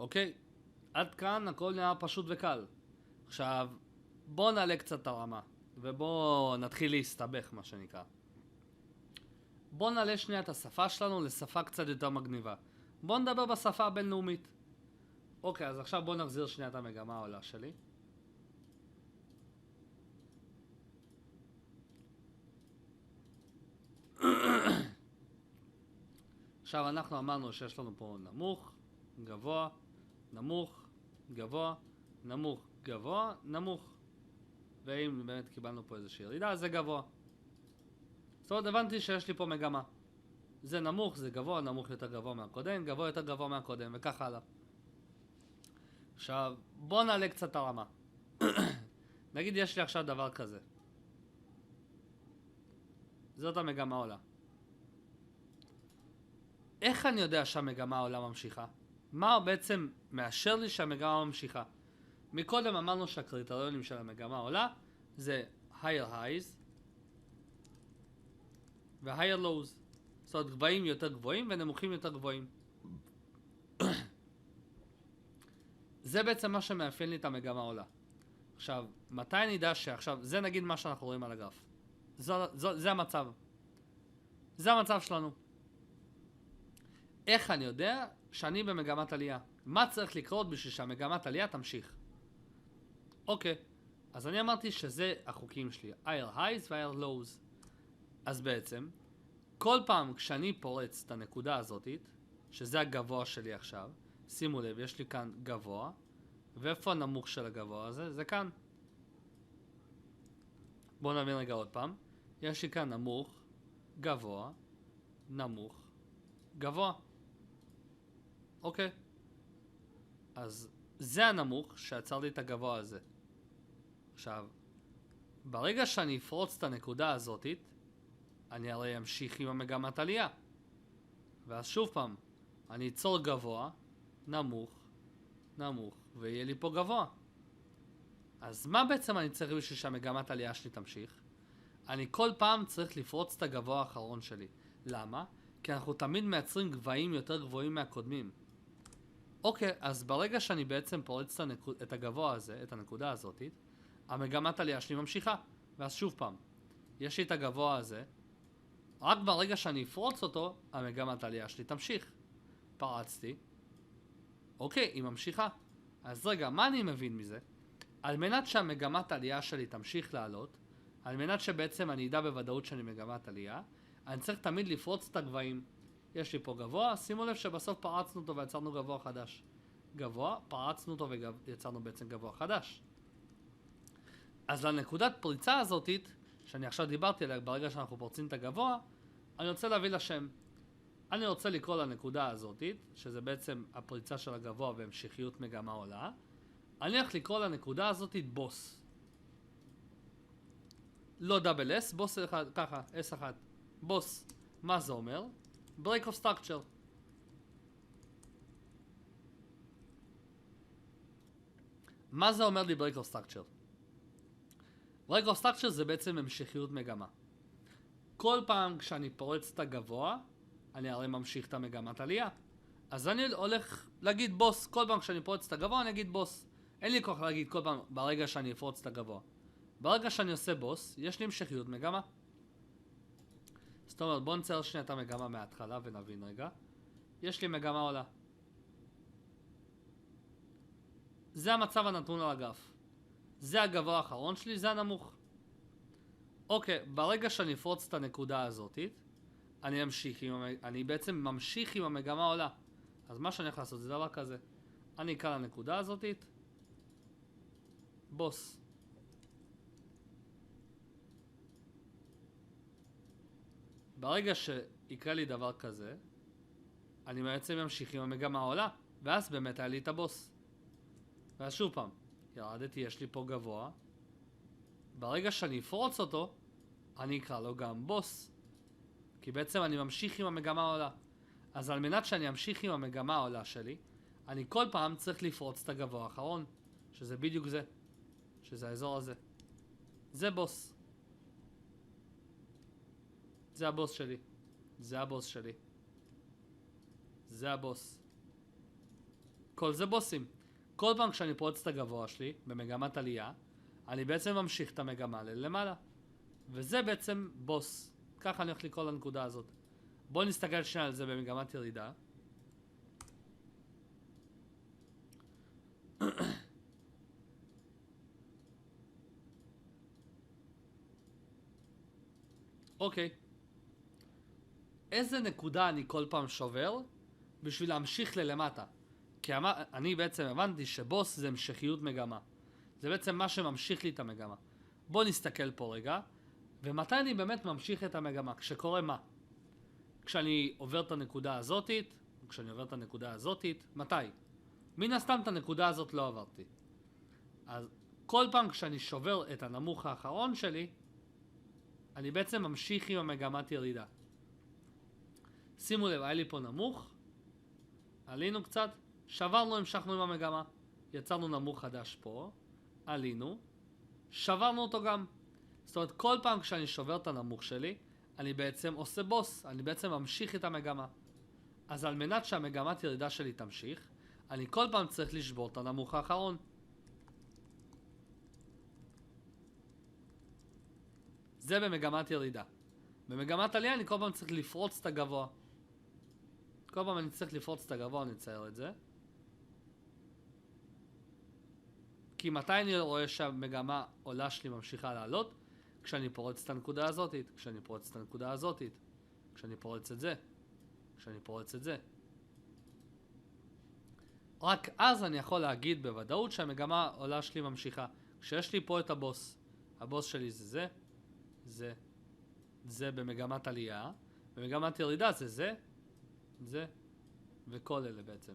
אוקיי? עד כאן הכל נראה פשוט וקל. עכשיו, בואו נעלה קצת את הרמה, ובואו נתחיל להסתבך, מה שנקרא. בואו נעלה שנייה את השפה שלנו לשפה קצת יותר מגניבה. בואו נדבר בשפה הבינלאומית. אוקיי, אז עכשיו בואו נחזיר שנייה את המגמה העולה שלי. עכשיו אנחנו אמרנו שיש לנו פה נמוך, גבוה, נמוך, גבוה, נמוך, גבוה, נמוך. ואם באמת קיבלנו פה איזושהי ירידה, זה גבוה. זאת אומרת, הבנתי שיש לי פה מגמה. זה נמוך, זה גבוה, נמוך יותר גבוה מהקודם, גבוה יותר גבוה מהקודם, וכך הלאה. עכשיו, בואו נעלה קצת את הרמה. נגיד יש לי עכשיו דבר כזה. זאת המגמה עולה. איך אני יודע שהמגמה העולה ממשיכה? מה בעצם מאשר לי שהמגמה ממשיכה? מקודם אמרנו שהקריטריונים של המגמה העולה זה higher highs ו-higher lows. זאת אומרת, גבוהים יותר גבוהים ונמוכים יותר גבוהים. זה בעצם מה שמאפיין לי את המגמה העולה. עכשיו, מתי אני יודע שעכשיו, זה נגיד מה שאנחנו רואים על הגרף. זה המצב. זה המצב שלנו. איך אני יודע שאני במגמת עלייה? מה צריך לקרות בשביל שהמגמת עלייה תמשיך? אוקיי, אז אני אמרתי שזה החוקים שלי, higher highs ו-higher lows. אז בעצם, כל פעם כשאני פורץ את הנקודה הזאת, שזה הגבוה שלי עכשיו, שימו לב, יש לי כאן גבוה, ואיפה הנמוך של הגבוה הזה? זה כאן. בואו נבין רגע עוד פעם. יש לי כאן נמוך, גבוה, נמוך, גבוה. אוקיי. אז זה הנמוך שעצר לי את הגבוה הזה. עכשיו, ברגע שאני אפרוץ את הנקודה הזאת, אני הרי אמשיך עם המגמת עלייה. ואז שוב פעם, אני אצור גבוה, נמוך, נמוך, ויהיה לי פה גבוה. אז מה בעצם אני צריך בשביל שהמגמת עלייה שלי תמשיך? אני כל פעם צריך לפרוץ את הגבוה האחרון שלי. למה? כי אנחנו תמיד מייצרים גבהים יותר גבוהים מהקודמים. אוקיי, אז ברגע שאני בעצם פורץ את הגבוה הזה, את הנקודה הזאת, המגמת עלייה שלי ממשיכה. ואז שוב פעם, יש לי את הגבוה הזה, רק ברגע שאני אפרוץ אותו, המגמת עלייה שלי תמשיך. פרצתי. אוקיי, היא ממשיכה. אז רגע, מה אני מבין מזה? על מנת שהמגמת עלייה שלי תמשיך לעלות, על מנת שבעצם אני אדע בוודאות שאני מגמת עלייה, אני צריך תמיד לפרוץ את הגבהים. יש לי פה גבוה, שימו לב שבסוף פרצנו אותו ויצרנו גבוה חדש. גבוה, פרצנו אותו ויצרנו בעצם גבוה חדש. אז לנקודת פריצה הזאת, שאני עכשיו דיברתי עליה, ברגע שאנחנו פורצים את הגבוה, אני רוצה להביא לשם. אני רוצה לקרוא לנקודה הזאת, שזה בעצם הפריצה של הגבוה והמשכיות מגמה עולה. אני הולך לקרוא לנקודה הזאת בוס. לא דאבל S, בוס אחד, ככה, S1. בוס. מה זה אומר? break of structure. מה זה אומר לי break of structure? break of structure זה בעצם המשכיות מגמה. כל פעם כשאני פורץ את הגבוה, אני הרי ממשיך את המגמת עלייה. אז אני הולך להגיד בוס, כל פעם כשאני פורץ את הגבוה אני אגיד בוס. אין לי כוח להגיד כל פעם ברגע שאני אפרוץ את הגבוה. ברגע שאני עושה בוס, יש לי המשכיות מגמה. זאת אומרת, בואו נצייר שנייה את המגמה מההתחלה ונבין רגע. יש לי מגמה עולה. זה המצב הנתון על הגרף. זה הגבוה האחרון שלי, זה הנמוך. אוקיי, ברגע שאני אפרוץ את הנקודה הזאת, אני בעצם ממשיך עם המגמה עולה. אז מה שאני הולך לעשות זה דבר כזה. אני אקרא לנקודה הזאת בוס. ברגע שיקרה לי דבר כזה, אני בעצם ממשיך עם המגמה עולה, ואז באמת היה לי את הבוס. ואז שוב פעם, ירדתי, יש לי פה גבוה. ברגע שאני אפרוץ אותו, אני אקרא לו גם בוס. כי בעצם אני ממשיך עם המגמה העולה. אז על מנת שאני אמשיך עם המגמה העולה שלי, אני כל פעם צריך לפרוץ את הגבוה האחרון, שזה בדיוק זה. שזה האזור הזה. זה בוס. זה הבוס שלי. זה הבוס שלי. זה הבוס. כל זה בוסים. כל פעם כשאני פורץ את הגבוה שלי, במגמת עלייה, אני בעצם ממשיך את המגמה למעלה. וזה בעצם בוס. ככה אני הולך לקרוא לנקודה הזאת. בואו נסתכל שנייה על זה במגמת ירידה. אוקיי. איזה נקודה אני כל פעם שובר בשביל להמשיך ללמטה? כי אני בעצם הבנתי שבוס זה המשכיות מגמה. זה בעצם מה שממשיך לי את המגמה. בואו נסתכל פה רגע. ומתי אני באמת ממשיך את המגמה? כשקורה מה? כשאני עובר את הנקודה הזאתית, כשאני עובר את הנקודה הזאתית, מתי? מן הסתם את הנקודה הזאת לא עברתי. אז כל פעם כשאני שובר את הנמוך האחרון שלי, אני בעצם ממשיך עם המגמת ירידה. שימו לב, היה לי פה נמוך, עלינו קצת, שברנו, המשכנו עם המגמה, יצרנו נמוך חדש פה, עלינו, שברנו אותו גם. זאת אומרת, כל פעם כשאני שובר את הנמוך שלי, אני בעצם עושה בוס, אני בעצם ממשיך את המגמה. אז על מנת שהמגמת ירידה שלי תמשיך, אני כל פעם צריך לשבור את הנמוך האחרון. זה במגמת ירידה. במגמת עלייה אני כל פעם צריך לפרוץ את הגבוה. כל פעם אני צריך לפרוץ את הגבוה, אני אצייר את זה. כי מתי אני רואה שהמגמה עולה שלי ממשיכה לעלות? כשאני פורץ את הנקודה הזאתית, כשאני פורץ את הנקודה הזאתית, כשאני פורץ את זה, כשאני פורץ את זה. רק אז אני יכול להגיד בוודאות שהמגמה עולה שלי ממשיכה. כשיש לי פה את הבוס, הבוס שלי זה זה, זה במגמת עלייה, במגמת ירידה זה וכל אלה בעצם.